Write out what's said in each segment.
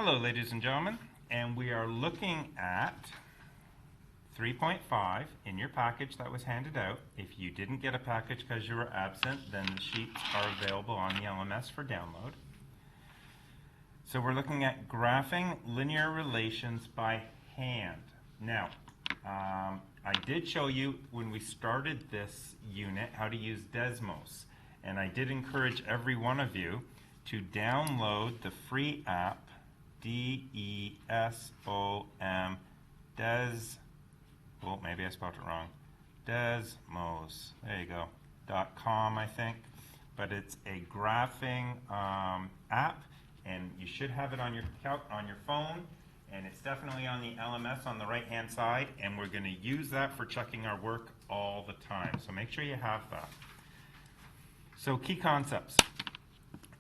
Hello, ladies and gentlemen, and we are looking at 3.5 in your package that was handed out. If you didn't get a package because you were absent, then the sheets are available on the LMS for download. So we're looking at graphing linear relations by hand. Now, I did show you when we started this unit how to use Desmos, and I did encourage every one of you to download the free app D-E-S-O-M, oh, maybe I spelled it wrong, Desmos, there you go, .com I think, but it's a graphing app, and you should have it on your phone, and it's definitely on the LMS on the right hand side, and we're going to use that for checking our work all the time, so make sure you have that. So key concepts.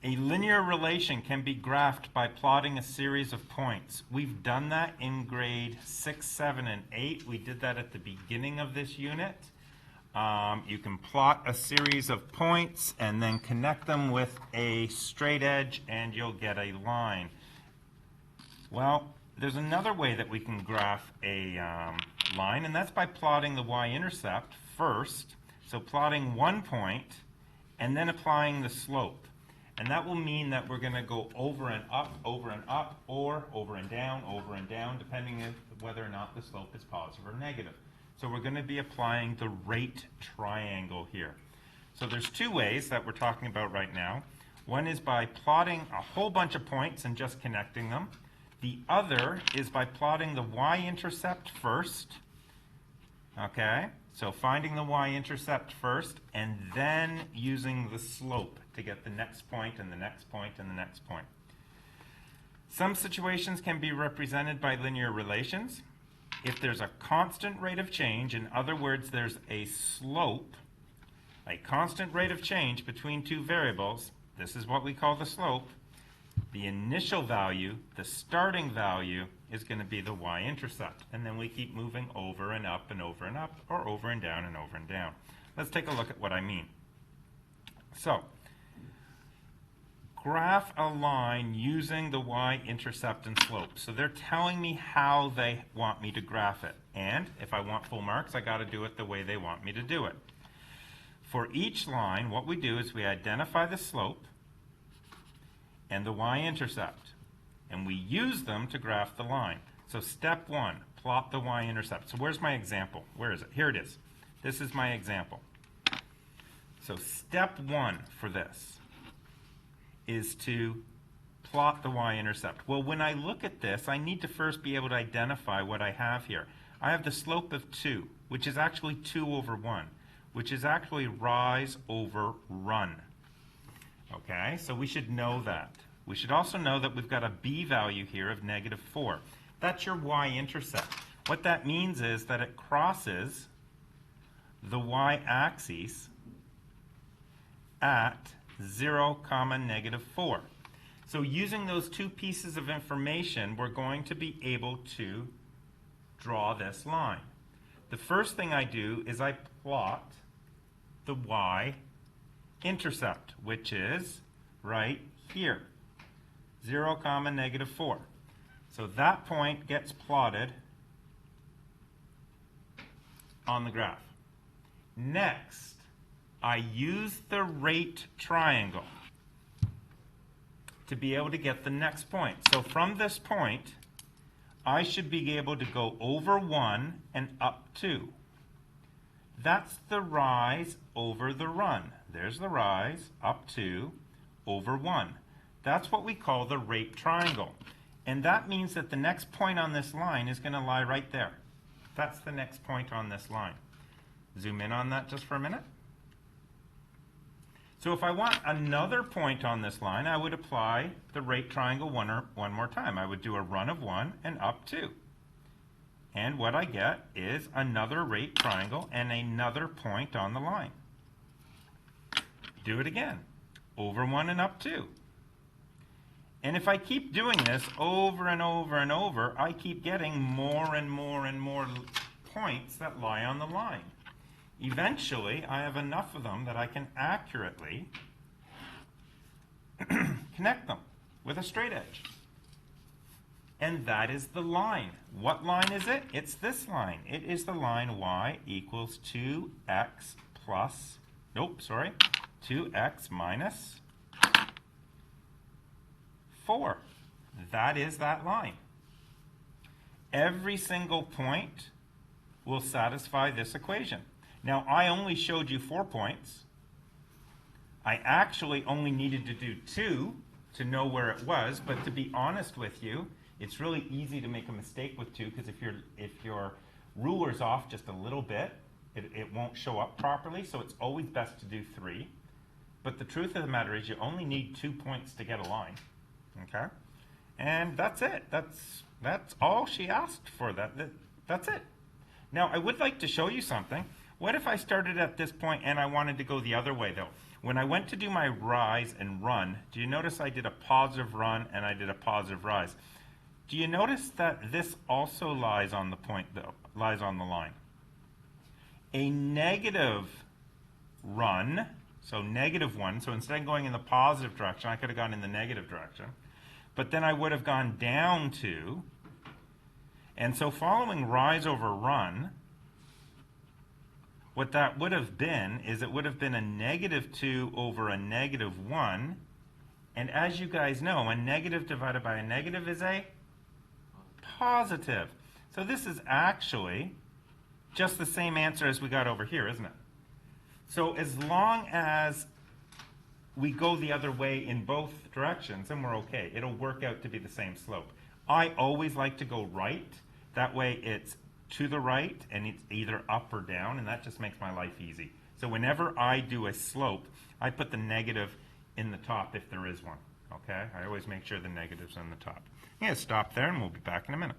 A linear relation can be graphed by plotting a series of points. We've done that in grade 6, 7, and 8. We did that at the beginning of this unit. You can plot a series of points and then connect them with a straight edge and you'll get a line. Well, there's another way that we can graph a line, and that's by plotting the y-intercept first. So plotting one point and then applying the slope. And that will mean that we're going to go over and up, or over and down, depending on whether or not the slope is positive or negative. So we're going to be applying the rate triangle here. So there's two ways that we're talking about right now. One is by plotting a whole bunch of points and just connecting them. The other is by plotting the y-intercept first. Okay, so finding the y-intercept first and then using the slope to get the next point and the next point and the next point. Some situations can be represented by linear relations. If there's a constant rate of change, in other words, there's a slope, a constant rate of change between two variables, this is what we call the slope. The initial value, the starting value, is going to be the y-intercept. And then we keep moving over and up and over and up, or over and down and over and down. Let's take a look at what I mean. So, graph a line using the y-intercept and slope. So they're telling me how they want me to graph it. And if I want full marks, I got to do it the way they want me to do it. For each line, what we do is we identify the slope and the y-intercept, and we use them to graph the line. So step one, plot the y-intercept. So where's my example? Where is it? Here it is. This is my example. So step one for this is to plot the y-intercept. Well, when I look at this, I need to first be able to identify what I have here. I have the slope of 2, which is actually 2 over 1, which is actually rise over run. Okay, so we should know that. We should also know that we've got a b value here of -4. That's your y-intercept. What that means is that it crosses the y-axis at 0, -4. So using those two pieces of information, we're going to be able to draw this line. The first thing I do is I plot the y-intercept, which is right here, 0, -4. So that point gets plotted on the graph. Next, I use the rate triangle to be able to get the next point. So from this point, I should be able to go over 1 and up 2. That's the rise over the run. There's the rise, up 2, over 1. That's what we call the rate triangle. And that means that the next point on this line is going to lie right there. That's the next point on this line. Zoom in on that just for a minute. So if I want another point on this line, I would apply the rate triangle one more time. I would do a run of 1 and up 2. And what I get is another rate triangle and another point on the line. Do it again. Over 1 and up 2. And if I keep doing this over and over and over, I keep getting more and more and more points that lie on the line. Eventually, I have enough of them that I can accurately connect them with a straight edge. And that is the line. What line is it? It's this line. It is the line y equals 2x plus, 2x minus 4. That is that line. Every single point will satisfy this equation. Now, I only showed you 4 points. I actually only needed to do 2 to know where it was, but to be honest with you, it's really easy to make a mistake with 2 because if your ruler's off just a little bit, it won't show up properly, so it's always best to do 3. But the truth of the matter is you only need 2 points to get a line, okay? And that's it. That's all she asked for. That's it. Now, I would like to show you something. What if I started at this point and I wanted to go the other way, though? When I went to do my rise and run, do you notice I did a positive run and I did a positive rise? Do you notice that this also lies on the point, though, lies on the line? A negative run, so -1, so instead of going in the positive direction, I could have gone in the negative direction. But then I would have gone down 2. And so following rise over run, what that would have been is it would have been a -2 over a -1. And as you guys know, a negative divided by a negative is a positive. So this is actually just the same answer as we got over here, isn't it? So as long as we go the other way in both directions, then we're okay. It'll work out to be the same slope. I always like to go right. That way it's to the right and it's either up or down, and that just makes my life easy. So whenever I do a slope, I put the negative in the top if there is one. Okay? I always make sure the negative's on the top. Yeah, stop there and we'll be back in a minute.